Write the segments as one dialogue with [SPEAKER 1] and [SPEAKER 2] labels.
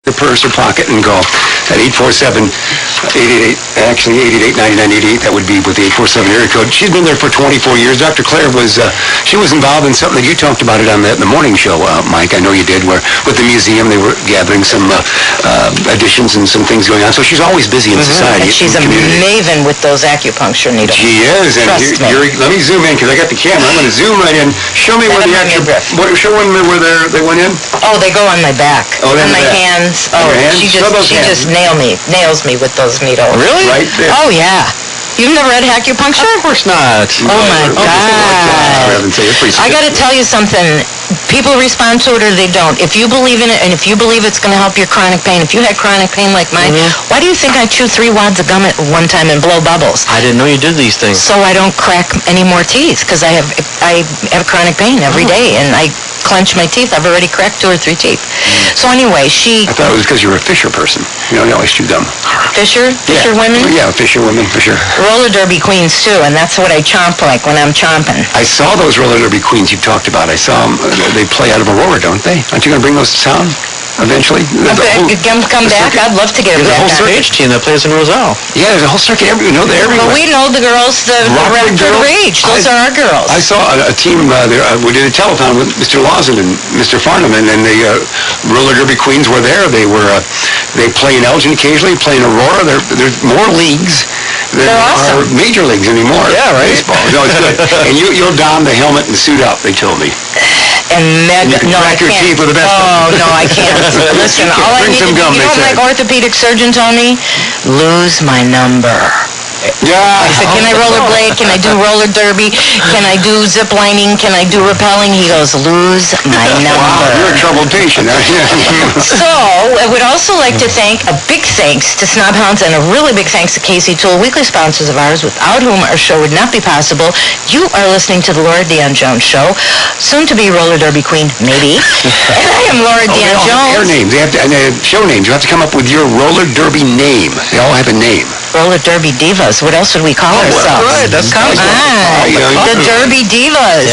[SPEAKER 1] the purse or pocket and go at 847-888, actually 888-9988, that would be with the 847 area code. She's been there for 24 years. Dr. Claire was, she was involved in something that you talked about it on the morning show, Mike, I know you did, where with the museum they were gathering some additions and some things going on. So she's always busy in society.
[SPEAKER 2] And she's a maven with those acupuncture needles.
[SPEAKER 1] She is, and let me zoom in because I got the camera. I'm going to zoom right in. Show me where the actual, show me where they went in.
[SPEAKER 2] Oh, they go on my back, on my hands. Oh, she just nails me with those needles.
[SPEAKER 1] Really? Right there.
[SPEAKER 2] Oh, yeah. You've never had acupuncture?
[SPEAKER 3] Of course not.
[SPEAKER 2] Oh, my God. I got to tell you something. People respond to it or they don't. If you believe in it and if you believe it's going to help your chronic pain, if you had chronic pain like mine, why do you think I chew 3 wads of gum at one time and blow bubbles?
[SPEAKER 3] I didn't know you did these things.
[SPEAKER 2] So I don't crack any more teeth because I have chronic pain every day and I clench my teeth. I've already cracked 2 or 3 teeth. So anyway,
[SPEAKER 1] I thought it was because you were a Fisher person. You know, you always chew gum.
[SPEAKER 2] Fisher women?
[SPEAKER 1] Yeah, Fisher women, for sure.
[SPEAKER 2] Roller derby queens, too, and that's what I chomp like when I'm chomping.
[SPEAKER 1] I saw those roller derby queens you talked about. I saw them. They play out of Aurora, don't they? Aren't you going to bring those to town eventually?
[SPEAKER 2] Come back. I'd love to get them back.
[SPEAKER 3] There's a whole circuit team that plays in Roselle.
[SPEAKER 1] Yeah, there's a whole circuit. They're everywhere.
[SPEAKER 2] Well, we know the girls, the Raptor Rage. Those are our girls.
[SPEAKER 1] I saw a team there. We did a telethon with Mr. Lauzen and Mr. Farnham, and the roller derby queens were there. They play in Elgin occasionally, play in Aurora. There's more leagues than are major leagues anymore.
[SPEAKER 3] Yeah, right.
[SPEAKER 1] Baseball. No, it's good. And you'll don the helmet and suit up, they told me.
[SPEAKER 2] And
[SPEAKER 1] you can crack your teeth with the best of them.
[SPEAKER 2] Oh, no, I can't. Listen, all I need to do, you know what my orthopedic surgeon told me? Lose my number.
[SPEAKER 1] Yeah.
[SPEAKER 2] I said, can I rollerblade? Can I do roller derby? Can I do zip lining? Can I do rappelling? He goes, lose my number.
[SPEAKER 1] Wow, you're a troubled patient.
[SPEAKER 2] So, I would also like to thank a big thanks to Snob Hounds and a really big thanks to Casey Tool, weekly sponsors of ours, without whom our show would not be possible. You are listening to the Laura Dion-Jones Show, soon to be roller derby queen, maybe. And I am Laura Dion-Jones.
[SPEAKER 1] Their names. They have show names. You have to come up with your roller derby name. They all have a name.
[SPEAKER 2] Roller Derby Divas. What else would we call ourselves?
[SPEAKER 3] Right, that's
[SPEAKER 2] Come on. The Derby Divas.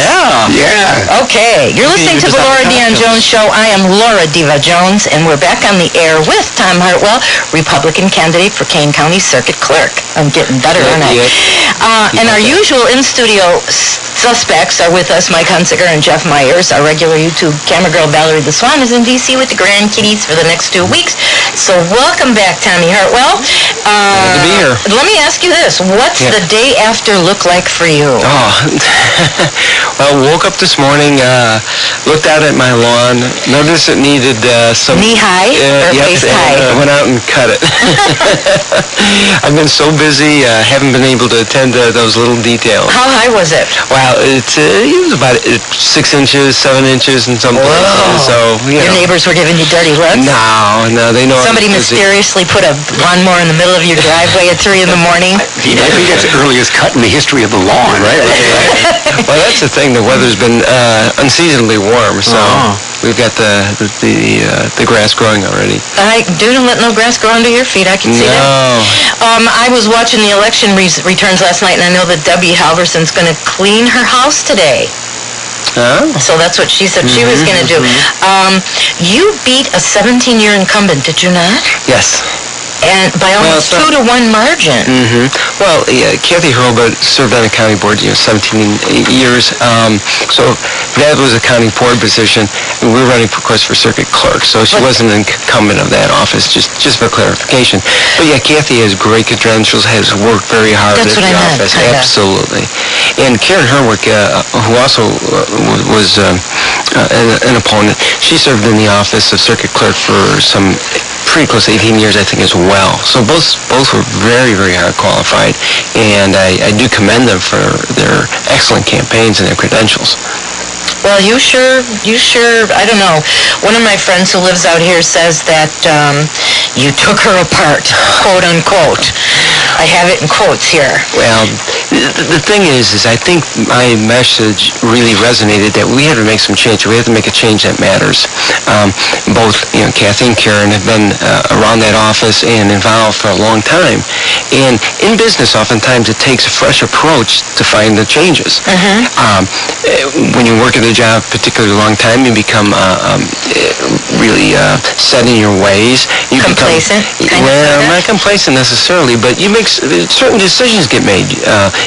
[SPEAKER 1] Yeah.
[SPEAKER 2] Okay. You're listening to the Laura Dion-Jones Show. I am Laura Diva Jones, and we're back on the air with Tom Hartwell, Republican candidate for Kane County Circuit Clerk. I'm getting better, aren't I? And our usual in-studio suspects are with us, Mike Hunziker and Jeff Myers. Our regular YouTube camera girl, Valerie the Swan, is in D.C. with the grandkiddies for the next 2 weeks. So welcome back, Tommy Hartwell.
[SPEAKER 3] Glad to be here.
[SPEAKER 2] Let me ask you this. What's the day after look like for you?
[SPEAKER 4] Oh, well, woke up this morning, looked out at my lawn, noticed it needed some...
[SPEAKER 2] Knee-high or waist-high?
[SPEAKER 4] I went out and cut it. I've been so busy, haven't been able to attend to those little details.
[SPEAKER 2] How high was it?
[SPEAKER 4] Wow, it was about 6 inches, 7 inches in some places. So,
[SPEAKER 2] your neighbors were giving you dirty looks?
[SPEAKER 4] No, they know.
[SPEAKER 2] Somebody mysteriously put a lawnmower in the middle of your driveway at 3 in the morning?
[SPEAKER 1] I think that's the earliest cut in the history of the lawn, right?
[SPEAKER 4] Well, that's the thing. The weather's been unseasonably warm, so we've got the grass growing already.
[SPEAKER 2] Don't let no grass grow under your feet. I can see that. I was watching the election returns last night, and I know that Debbie Halverson's going to clean her house today. So that's what she said she was going to do. You beat a 17-year incumbent, did you not?
[SPEAKER 4] Yes.
[SPEAKER 2] And by almost 2-1 margin.
[SPEAKER 4] Well, yeah, Kathy Hurlbut served on the county board, 17 years. So that was a county board position, and we were running, of course, for circuit clerk. So she wasn't an incumbent of that office, just for clarification. But yeah, Kathy has great credentials, has worked very hard at the office. Absolutely. And Karen Herwick, who also was an opponent, she served in the office of circuit clerk for some pretty close to 18 years, I think, as well. So both were very, very hard qualified, and I do commend them for their excellent campaigns and their credentials.
[SPEAKER 2] Well, you sure, I don't know. One of my friends who lives out here says that you took her apart, quote unquote. I have it in quotes here.
[SPEAKER 4] Well, the thing is I think my message really resonated that we had to make some change. We had to make a change that matters. Both, Kathy and Karen have been around that office and involved for a long time. And in business, oftentimes it takes a fresh approach to find the changes. When you work at a job particularly long time, you become really set in your ways. You
[SPEAKER 2] Complacent?
[SPEAKER 4] Well, not complacent necessarily, but you make certain decisions get made.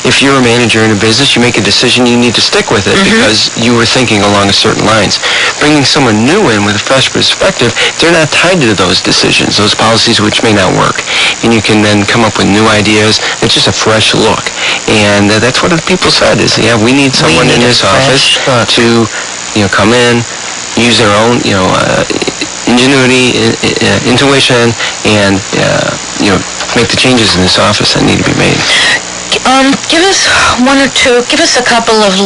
[SPEAKER 4] If you're a manager in a business, you make a decision, you need to stick with it because you were thinking along a certain lines. Bringing someone new in with a fresh perspective, they're not tied to those decisions, those policies which may not work. And you can then come up with new ideas. It's just a fresh look. And that's what the people said is, yeah, we need someone in this office to, come in, use their own, ingenuity, intuition, and, make the changes in this office that need to be made.
[SPEAKER 2] Give us a couple of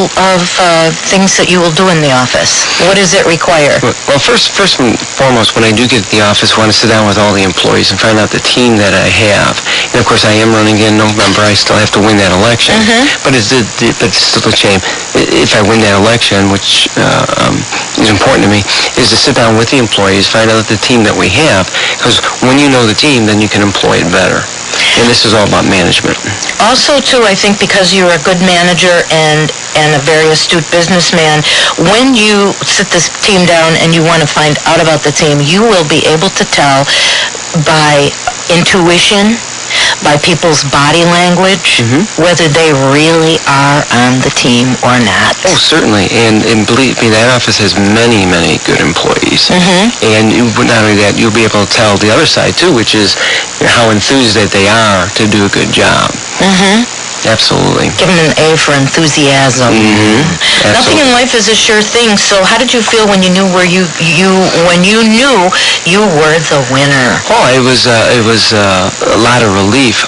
[SPEAKER 2] things that you will do in the office. What does it require?
[SPEAKER 4] Well, first and foremost, when I do get to the office, I want to sit down with all the employees and find out the team that I have. And of course, I am running in November. I still have to win that election. But it's still a shame. If I win that election, which is important to me, is to sit down with the employees, find out the team that we have. Because when you know the team, then you can employ it better. And this is all about management.
[SPEAKER 2] Also, too, I think because you're a good manager and a very astute businessman, when you sit this team down and you want to find out about the team, you will be able to tell by intuition, by people's body language, whether they really are on the team or not.
[SPEAKER 4] Oh, certainly. And believe me, that office has many, many good employees. And not only that, you'll be able to tell the other side, too, which is how enthused that they are to do a good job. Absolutely.
[SPEAKER 2] Give them an A for enthusiasm. Nothing in life is a sure thing. So how did you feel when you knew when you knew you were the winner?
[SPEAKER 4] Oh, it was a lot of relief.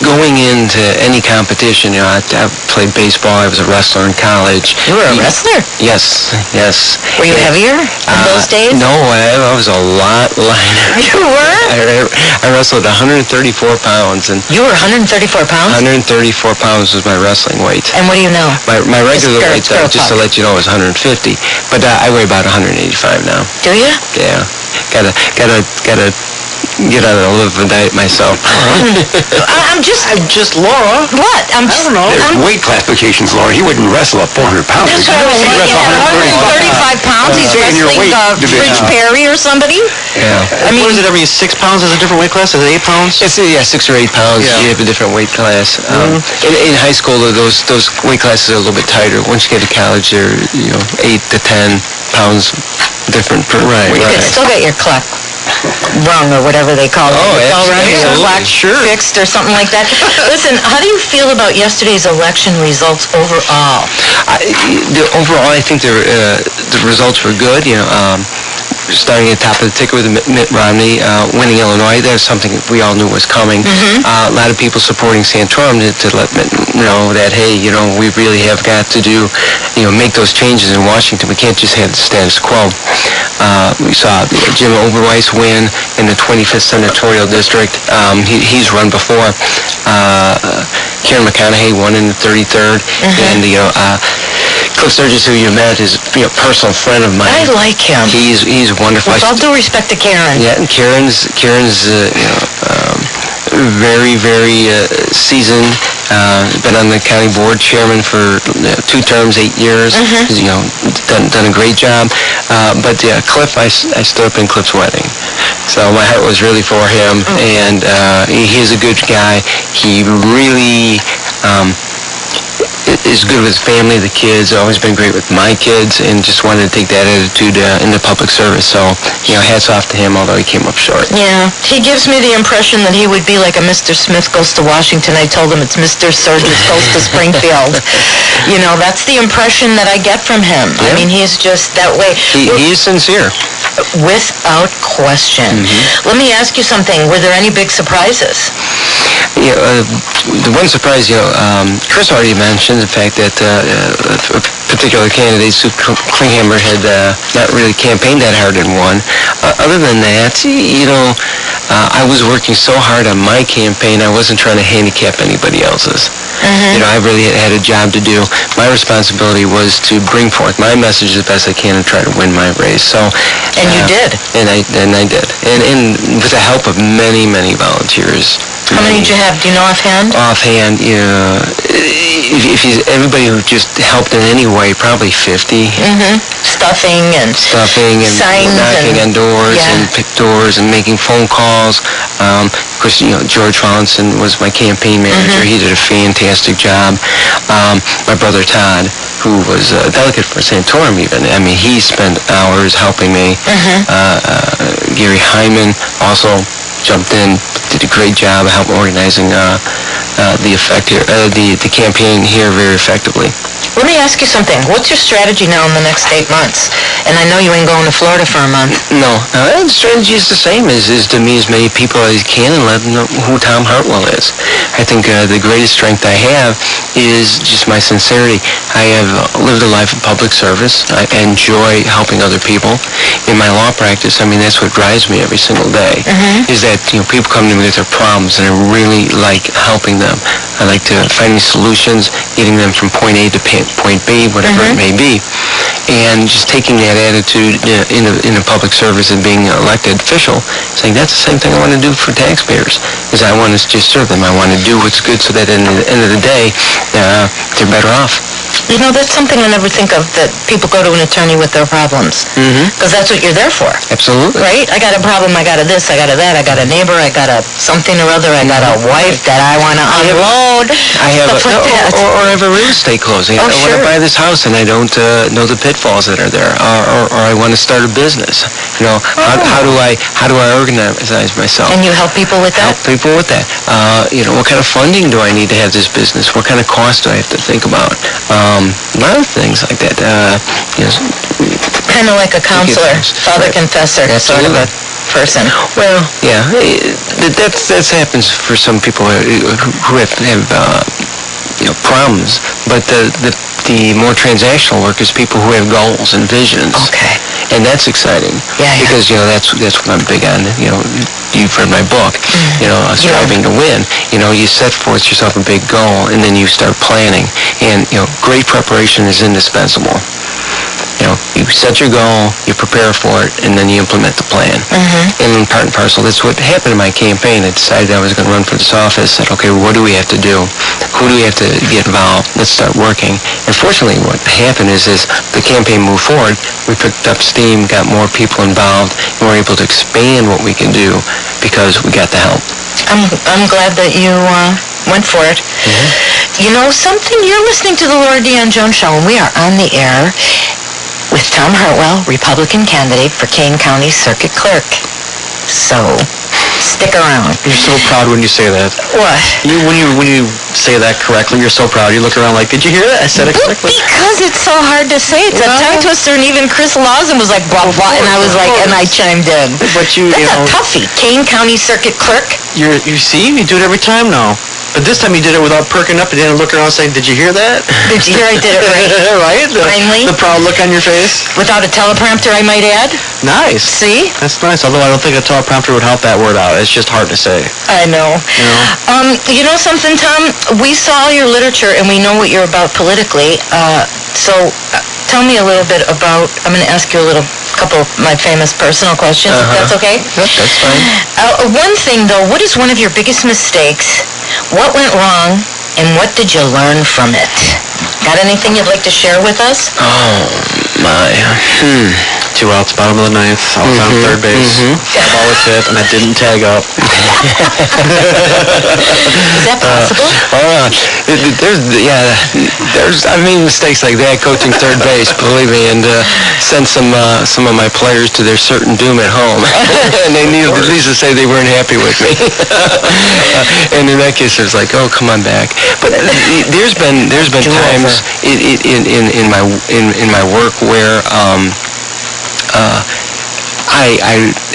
[SPEAKER 4] Going into any competition, I played baseball. I was a wrestler in college.
[SPEAKER 2] You were a wrestler?
[SPEAKER 4] Yes.
[SPEAKER 2] Were you heavier in those days?
[SPEAKER 4] No, I was a lot lighter.
[SPEAKER 2] You were?
[SPEAKER 4] I wrestled 134 pounds. And
[SPEAKER 2] you were 134 pounds?
[SPEAKER 4] 134 pounds was my wrestling weight.
[SPEAKER 2] And what do you know?
[SPEAKER 4] My regular weight, just to let you know, is 150. But I weigh about 185 now.
[SPEAKER 2] Do you?
[SPEAKER 4] Yeah. Gotta get out of a diet myself.
[SPEAKER 2] I'm just
[SPEAKER 3] Laura.
[SPEAKER 2] What? I don't know.
[SPEAKER 1] There's weight classifications, Laura. He wouldn't wrestle at 400 pounds.
[SPEAKER 2] That's what I was saying. 135 pounds. He's wrestling Fridge Perry or somebody.
[SPEAKER 4] Yeah.
[SPEAKER 3] I mean, what is it? Every 6 pounds is a different weight class? Is it 8 pounds?
[SPEAKER 4] It's 6 or 8 pounds. Yeah. You have a different weight class. In high school, those weight classes are a little bit tighter. Once you get to college, they're 8 to 10 pounds different per weight.
[SPEAKER 2] You could still get your clock rung or whatever they call it.
[SPEAKER 4] Oh,
[SPEAKER 2] absolutely. Fixed or something like that. Listen, how do you feel about yesterday's election results overall?
[SPEAKER 4] Overall, I think the results were good. Starting at the top of the ticket with Mitt Romney winning Illinois, that was something we all knew was coming. A lot of people supporting Santorum to let Mitt know that, hey, we really have got to do, make those changes in Washington. We can't just have the status quo. We saw Jim Oberweis win in the 25th Senatorial District. He's run before. Karen McConaughey won in the 33rd. And Cliff Sturgis, who you met, is a personal friend of mine.
[SPEAKER 2] I like him.
[SPEAKER 4] He's wonderful.
[SPEAKER 2] With all due respect to Karen.
[SPEAKER 4] Yeah, and Karen's very, very seasoned. Been on the county board, chairman for 2 terms, 8 years. He's, done a great job. But Cliff, I stood up in Cliff's wedding. So my heart was really for him. And he's a good guy. He really is good with his family, the kids, always been great with my kids, and just wanted to take that attitude into public service. So, hats off to him, although he came up short.
[SPEAKER 2] Yeah, he gives me the impression that he would be like a Mr. Smith goes to Washington. I told him it's Mr. Sturgis goes to Springfield. That's the impression that I get from him. Yeah. I mean, he's just that way.
[SPEAKER 4] He's sincere.
[SPEAKER 2] Without question. Let me ask you something. Were there any big surprises?
[SPEAKER 4] The one surprise, Chris already mentioned the fact that a particular candidate, Sue Klinghammer, had not really campaigned that hard and won. Other than that, I was working so hard on my campaign, I wasn't trying to handicap anybody else's. I really had a job to do. My responsibility was to bring forth my message as best I can and try to win my race.
[SPEAKER 2] And you did.
[SPEAKER 4] And I did. And with the help of many, many volunteers
[SPEAKER 2] How many did you have? Do you know offhand?
[SPEAKER 4] Offhand, if everybody who just helped in any way, probably 50.
[SPEAKER 2] Stuffing and signs
[SPEAKER 4] knocking on doors and pick doors and making phone calls. Of course, George Ronson was my campaign manager. He did a fantastic job. My brother Todd, who was a delegate for Santorum even, I mean, he spent hours helping me. Gary Hyman also jumped in, did a great job helping organizing the campaign here very effectively.
[SPEAKER 2] Let me ask you something. What's your strategy now in the next 8 months? And I know you ain't going to Florida for a month.
[SPEAKER 4] No. The strategy is the same, is to meet as many people as you can and let them know who Tom Hartwell is. I think the greatest strength I have is just my sincerity. I have lived a life of public service. I enjoy helping other people. In my law practice, I mean, that's what drives me every single day, is that people come to me with their problems, and I really like helping them. I like to finding solutions, getting them from point A to point B, whatever it may be. And just taking that attitude in a public service and being an elected official, saying that's the same thing I want to do for taxpayers, is I want to just serve them. I want to do what's good so that at the end of the day, they're better off.
[SPEAKER 2] That's something I never think of, that people go to an attorney with their problems. Because that's what you're there for.
[SPEAKER 4] Absolutely.
[SPEAKER 2] Right? I got a problem, I got a this, I got a that, I got a neighbor, I got a something or other, I got a wife that I want to unload.
[SPEAKER 4] I have
[SPEAKER 2] or
[SPEAKER 4] I have a real estate closing. I want to buy this house and I don't know the pitfalls that are there, or I want to start a business. How do I organize myself?
[SPEAKER 2] And you help people with that?
[SPEAKER 4] Help people with that. What kind of funding do I need to have this business? What kind of cost do I have to think about? A lot of things like that.
[SPEAKER 2] Kind of like a counselor, father confessor, sort of a person.
[SPEAKER 4] Well, yeah, that happens for some people who have problems, but the more transactional work is people who have goals and visions.
[SPEAKER 2] Okay.
[SPEAKER 4] And that's exciting.
[SPEAKER 2] Yeah.
[SPEAKER 4] Because, that's what I'm big on. You've read my book, Striving to Win. You set forth yourself a big goal, and then you start planning. And, great preparation is indispensable. You set your goal, you prepare for it, and then you implement the plan. And in part and parcel, that's what happened in my campaign. I decided I was going to run for this office. Said, okay, what do we have to do? Who do we have to get involved? Let's start working. And fortunately, what happened is the campaign moved forward. We picked up steam, got more people involved, and we're able to expand what we can do because we got the help.
[SPEAKER 2] I'm glad that you went for it. Something, you're listening to the Laura Dion-Jones Show, and we are on the air with Tom Hartwell, Republican candidate for Kane County Circuit Clerk. So, stick around.
[SPEAKER 3] You're so proud when you say that.
[SPEAKER 2] What?
[SPEAKER 3] When you say that correctly, you're so proud. You look around like, did you hear that? I said it correctly.
[SPEAKER 2] Because it's so hard to say. It's a tongue twister, and even Chris Lauzen was like, blah, blah, and I was like, and I chimed in.
[SPEAKER 3] But
[SPEAKER 2] That's a toughie. Kane County Circuit Clerk.
[SPEAKER 3] You see? You do it every time now. But this time you did it without perking up and didn't look around saying, did you hear that?
[SPEAKER 2] Did you hear I did it right?
[SPEAKER 3] Right?
[SPEAKER 2] Finally.
[SPEAKER 3] The proud look on your face.
[SPEAKER 2] Without a teleprompter, I might add.
[SPEAKER 3] Nice.
[SPEAKER 2] See?
[SPEAKER 3] That's nice, although I don't think a teleprompter would help that word out. It's just hard to say.
[SPEAKER 2] I know. You know something, Tom? We saw your literature and we know what you're about politically. So tell me a little bit about, I'm going to ask you a couple of my famous personal questions, if that's okay?
[SPEAKER 4] Yep, that's fine.
[SPEAKER 2] One thing, though, what is one of your biggest mistakes? What went wrong, and what did you learn from it? Got anything you'd like to share with us?
[SPEAKER 4] Oh, my.
[SPEAKER 3] 2 outs, bottom of the ninth. I was on third base. The ball was hit, and I didn't tag up.
[SPEAKER 2] Is that possible?
[SPEAKER 4] I've made mistakes like that coaching third base, believe me, and sent some of my players to their certain doom at home, and they needed at least to say they weren't happy with me. And in that case, it was like, oh, come on back. But there's been times in my work where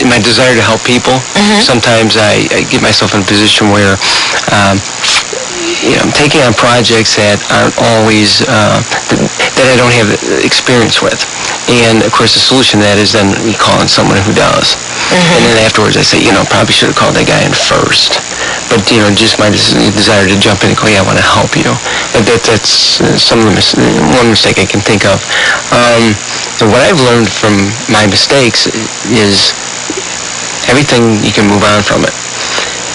[SPEAKER 4] in my desire to help people, sometimes I get myself in a position where I'm taking on projects that aren't always that I don't have experience with, and of course the solution to that is then we call in someone who does, and then afterwards I say, probably should have called that guy in first, but just my desire to jump in and go, yeah, I want to help you. That's one mistake I can think of. And what I've learned from my mistakes is everything, you can move on from it.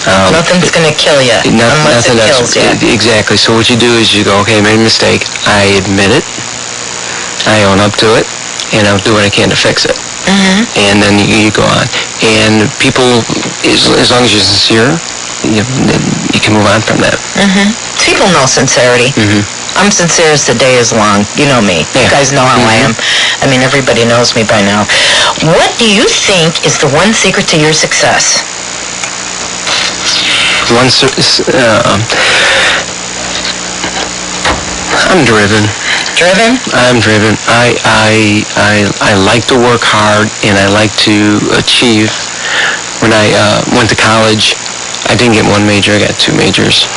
[SPEAKER 2] Nothing's going to kill you unless it kills you.
[SPEAKER 4] Exactly. So what you do is you go, okay, I made a mistake. I admit it. I own up to it. And I'll do what I can to fix it. And then you go on. And people, as long as you're sincere, you can move on from that.
[SPEAKER 2] People know sincerity. I'm sincere as the day is long. You know me. You guys know how I am. I mean, everybody knows me by now. What do you think is the one secret to your success?
[SPEAKER 4] I'm driven.
[SPEAKER 2] Driven?
[SPEAKER 4] I'm driven. I like to work hard, and I like to achieve. When I went to college, I didn't get one major. I got two majors.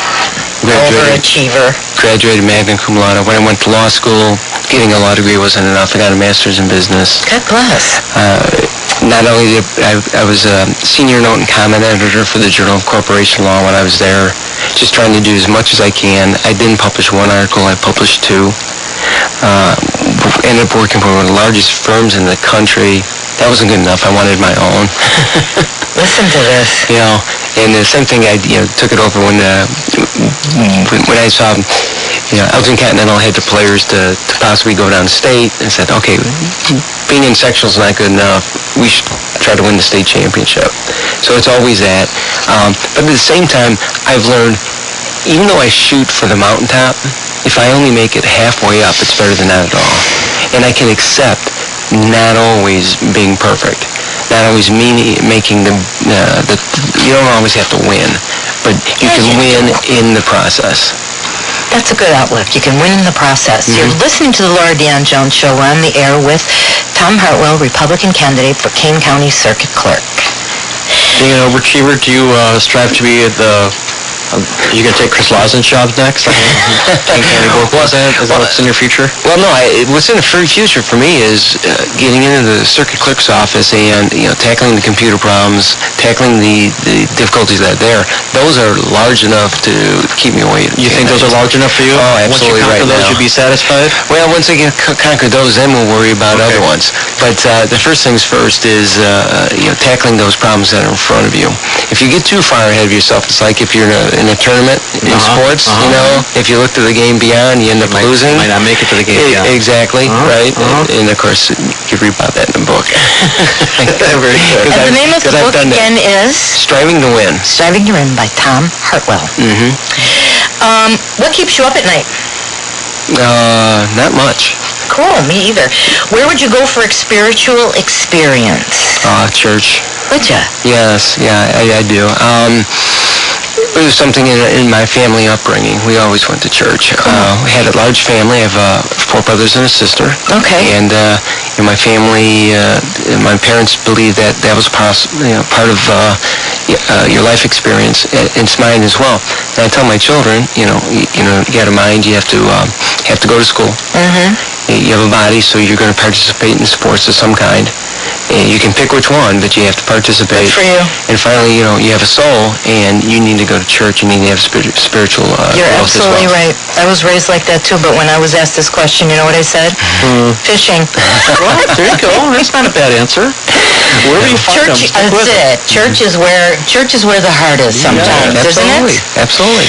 [SPEAKER 2] Overachiever.
[SPEAKER 4] Graduated magna cum laude. When I went to law school, getting a law degree wasn't enough. I got a master's in business.
[SPEAKER 2] God bless.
[SPEAKER 4] Not only did I was a senior note and comment editor for the Journal of Corporation Law when I was there, just trying to do as much as I can. I didn't publish one article. I published two. Ended up working for one of the largest firms in the country. That wasn't good enough. I wanted my own.
[SPEAKER 2] Listen to this.
[SPEAKER 4] And the same thing, I took it over when I saw, Elgin Continental had the players to possibly go down state, and said, okay, being in sectionals is not good enough. We should try to win the state championship. So it's always that. But at the same time, I've learned, even though I shoot for the mountaintop, if I only make it halfway up, it's better than not at all. And I can accept not always being perfect, not always making you don't always have to win, but you can win in the process.
[SPEAKER 2] That's a good outlook. You can win in the process. You're listening to the Laura Dion-Jones Show. We're on the air with Tom Hartwell, Republican candidate for Kane County Circuit Clerk.
[SPEAKER 3] Being an overachiever, do you strive to be are you going to take Chris Lauzen's job next? Kane County Board President? Is that what's in your future?
[SPEAKER 4] Well, no. What's in the future for me is getting into the circuit clerk's office and tackling the computer problems, tackling the difficulties that are there. Those are large enough to keep me away.
[SPEAKER 3] You think those are large enough for you?
[SPEAKER 4] Oh, absolutely.
[SPEAKER 3] Once you conquer those, you'll be satisfied?
[SPEAKER 4] Well, once I conquer those, then we'll worry about other ones. But the first things first is tackling those problems that are in front of you. If you get too far ahead of yourself, it's like if you're in a tournament in sports, if you look to the game beyond, you end up losing.
[SPEAKER 3] Might not make it to the game beyond.
[SPEAKER 4] Exactly, right? And of course, you read about that in the book.
[SPEAKER 2] Very good. And the name of the book again is?
[SPEAKER 4] Striving to Win.
[SPEAKER 2] Striving to Win by Tom Hartwell. What keeps you up at night?
[SPEAKER 4] Not much.
[SPEAKER 2] Cool, me either. Where would you go for a spiritual experience?
[SPEAKER 4] Church.
[SPEAKER 2] Would you?
[SPEAKER 4] Yes, I do. It was something in my family upbringing. We always went to church. We had a large family. I have 4 brothers and a sister.
[SPEAKER 2] Okay.
[SPEAKER 4] And in my family, my parents believed that was part of your life experience. It's mine as well. And I tell my children, you got a mind. You have to go to school. You have a body, so you're going to participate in sports of some kind. You can pick which one, but you have to participate.
[SPEAKER 2] Good for you.
[SPEAKER 4] And finally, you have a soul, and you need to go to church. You need to have spiritual
[SPEAKER 2] You're
[SPEAKER 4] growth
[SPEAKER 2] absolutely
[SPEAKER 4] as well.
[SPEAKER 2] right. I was raised like that, too, but when I was asked this question, you know what I said? Fishing.
[SPEAKER 3] Well, there you go. That's not a bad answer. Wherever you find
[SPEAKER 2] Church, that's it. Church is where the heart is sometimes, isn't it?
[SPEAKER 4] Absolutely.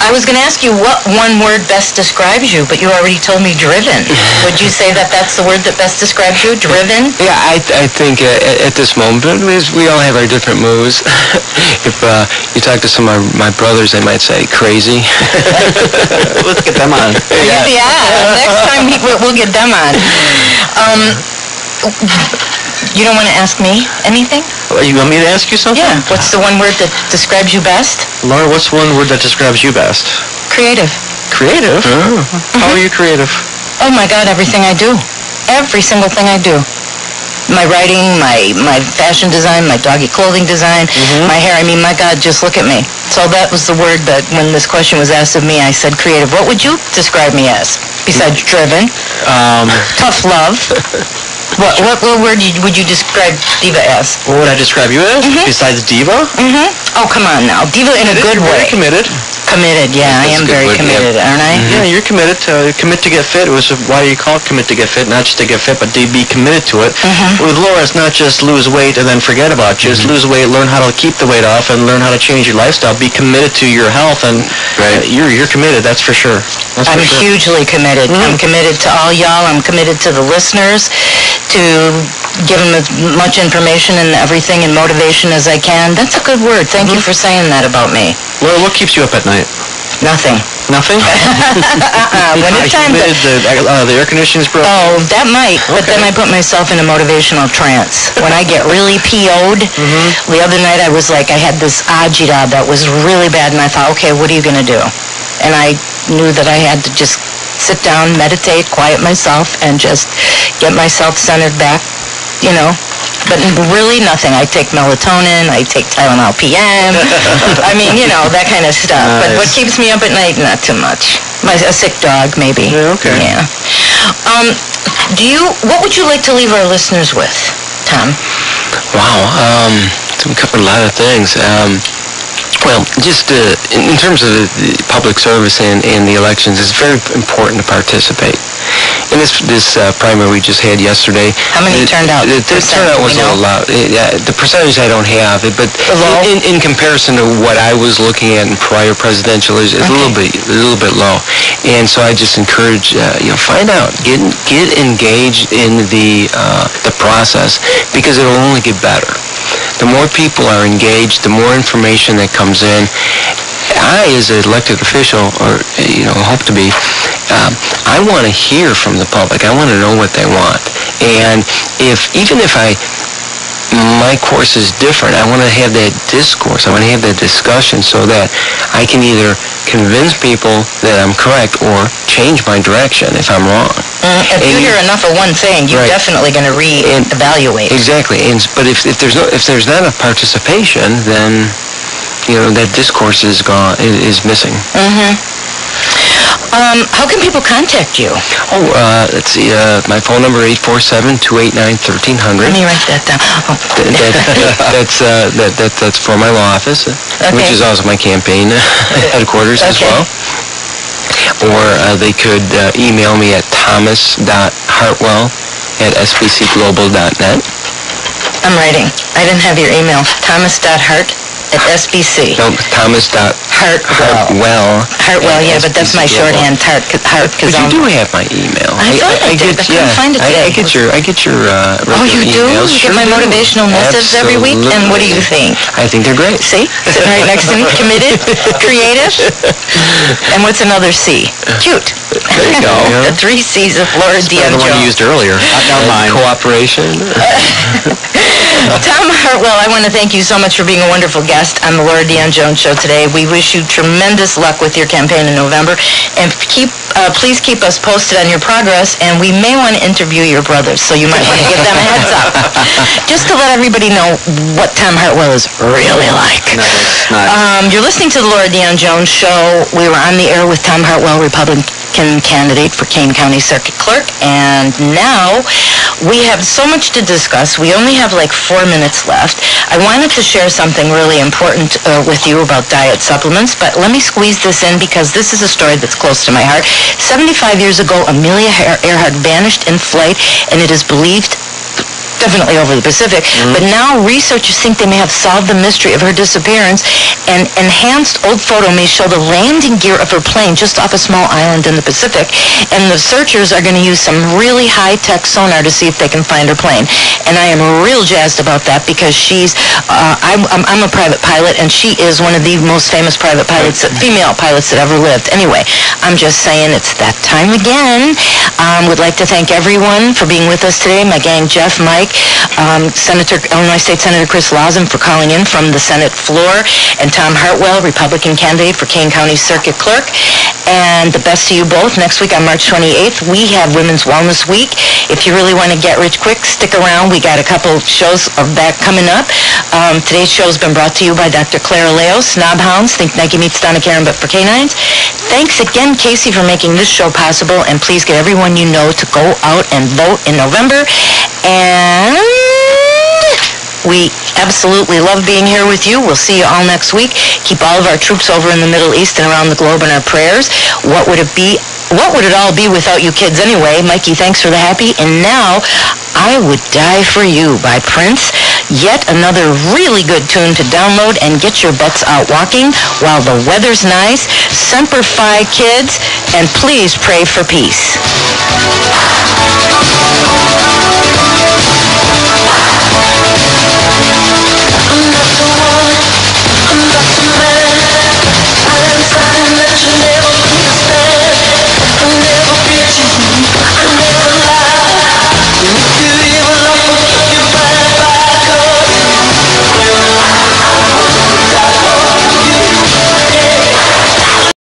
[SPEAKER 2] I was going to ask you what one word best describes you, but you already told me driven. Would you say that that's the word that best describes you, driven?
[SPEAKER 4] Yeah, I think at this moment, we all have our different moves. If you talk to some of my brothers, they might say crazy.
[SPEAKER 3] Let's get them on.
[SPEAKER 2] Yeah. Next time we'll get them on. You don't want to ask me anything?
[SPEAKER 3] You want me to ask you something?
[SPEAKER 2] Yeah. What's the one word that describes you best?
[SPEAKER 3] Laura, what's one word that describes you best?
[SPEAKER 2] Creative.
[SPEAKER 3] Creative? How are you creative?
[SPEAKER 2] Oh my God, everything I do. Every single thing I do. My writing, my fashion design, my doggy clothing design, my hair. I mean, my God, just look at me. So that was the word that when this question was asked of me, I said creative. What would you describe me as? Besides driven? Tough love. What word would you describe diva as?
[SPEAKER 3] What would I describe you as? Besides diva?
[SPEAKER 2] Oh, come on now. Diva in a good way.
[SPEAKER 3] Very committed.
[SPEAKER 2] Committed, yeah, I am very committed, aren't I?
[SPEAKER 3] Yeah, you're committed to get fit. It was why you call it commit to get fit, not just to get fit, but to be committed to it. With Laura, it's not just lose weight and then forget about you. It's lose weight, learn how to keep the weight off, and learn how to change your lifestyle. Be committed to your health, and you're committed. That's for sure.
[SPEAKER 2] I'm hugely committed. I'm committed to all y'all. I'm committed to the listeners, to give them as much information and everything and motivation as I can. That's a good word. Thank you for saying that about me.
[SPEAKER 3] Laura, what keeps you up at night?
[SPEAKER 2] Nothing.
[SPEAKER 3] Nothing?
[SPEAKER 2] When it's time to...
[SPEAKER 3] The air conditioning's broken?
[SPEAKER 2] Oh, that might, but then I put myself in a motivational trance. When I get really PO'd, the other night I was like, I had this agita that was really bad, and I thought, okay, what are you going to do? And I knew that I had to just sit down, meditate, quiet myself, and just get myself centered back, you know. But really nothing. I take melatonin, I take Tylenol PM, I mean, you know, that kind of stuff. But what keeps me up at night, not too much. A sick dog, maybe.
[SPEAKER 3] Yeah, okay.
[SPEAKER 2] Yeah. What would you like to leave our listeners with, Tom?
[SPEAKER 4] Wow, we covered a lot of things. Well, just in terms of the public service and the elections, it's very important to participate. In this primary we just had yesterday,
[SPEAKER 2] how many turned out?
[SPEAKER 4] The turnout was a lot. The percentage I don't have, but in comparison to what I was looking at in prior presidential, is a little bit low. And so I just encourage find out, get engaged in the process, because it'll only get better. The more people are engaged, the more information that comes in. I, as an elected official, or hope to be, I want to hear from the public. I want to know what they want. And even if my course is different, I want to have that discourse. I want to have that discussion so that I can either convince people that I'm correct or change my direction if I'm wrong.
[SPEAKER 2] If you hear enough of one thing, you're definitely going to re-evaluate.
[SPEAKER 4] Exactly. But if there's not enough participation, then that discourse is missing.
[SPEAKER 2] How can people contact you?
[SPEAKER 4] Let's see. My phone number 847-289-1300.
[SPEAKER 2] Let me write that down.
[SPEAKER 4] That's for my law office, which is also my campaign headquarters as well. Or they could email me at thomas.hartwell@sbcglobal.net.
[SPEAKER 2] I'm writing. I didn't have your email. thomas.hart@sbc.
[SPEAKER 4] No, Thomas.Hartwell.
[SPEAKER 2] Hartwell, yeah, but that's my shorthand, Hart.
[SPEAKER 4] But you do have my email.
[SPEAKER 2] I thought I did. I couldn't find it today.
[SPEAKER 4] I get your
[SPEAKER 2] Oh, you do?
[SPEAKER 4] emails.
[SPEAKER 2] You get my motivational missives every week? And what do you think?
[SPEAKER 4] I think they're great.
[SPEAKER 2] See? Sitting right next to me. Committed, creative, and what's another C? Cute.
[SPEAKER 4] There you go.
[SPEAKER 2] The 3 C's of Laura Dion-Jones.
[SPEAKER 3] The one you used earlier. Not mine.
[SPEAKER 4] Cooperation.
[SPEAKER 2] Tom Hartwell, I want to thank you so much for being a wonderful guest on the Laura Dion-Jones Show today. We wish you tremendous luck with your campaign in November, and please keep us posted on your progress, and we may want to interview your brothers, so you might want to give them a heads up, just to let everybody know what Tom Hartwell is really like.
[SPEAKER 3] No, it's not.
[SPEAKER 2] You're listening to the Laura Dion-Jones Show. We were on the air with Tom Hartwell, Republican candidate for Kane County Circuit Clerk, and now we have so much to discuss. We only have like 4 minutes left. I wanted to share something really important with you about diet supplements, but let me squeeze this in because this is a story that's close to my heart. 75 years ago, Amelia Earhart vanished in flight, and it is believed definitely over the Pacific, but now researchers think they may have solved the mystery of her disappearance. An enhanced old photo may show the landing gear of her plane just off a small island in the Pacific, and the searchers are going to use some really high-tech sonar to see if they can find her plane. And I am real jazzed about that because I'm a private pilot, and she is one of the most famous private pilots, female pilots that ever lived. Anyway, I'm just saying it's that time again. Would like to thank everyone for being with us today. My gang, Jeff, Mike, Illinois State Senator Chris Lauzen for calling in from the Senate floor, and Tom Hartwell, Republican candidate for Kane County Circuit Clerk. And the best to you both. Next week on March 28th, we have Women's Wellness Week. If you really want to get rich quick, stick around. We got a couple shows of that coming up. Today's show has been brought to you by Dr. Claire Leo, Snob Hounds, Think Nike Meets Donna Karen, but for canines. Thanks again, Casey, for making this show possible, and please get everyone you know to go out and vote in November. And We absolutely love being here with you. We'll see you all next week. Keep all of our troops over in the Middle East and around the globe in our prayers. What would it all be without you kids anyway? Mikey, thanks for the happy. And now, I Would Die For You by Prince. Yet another really good tune to download and get your butts out walking while the weather's nice. Semper Fi, kids, and please pray for peace.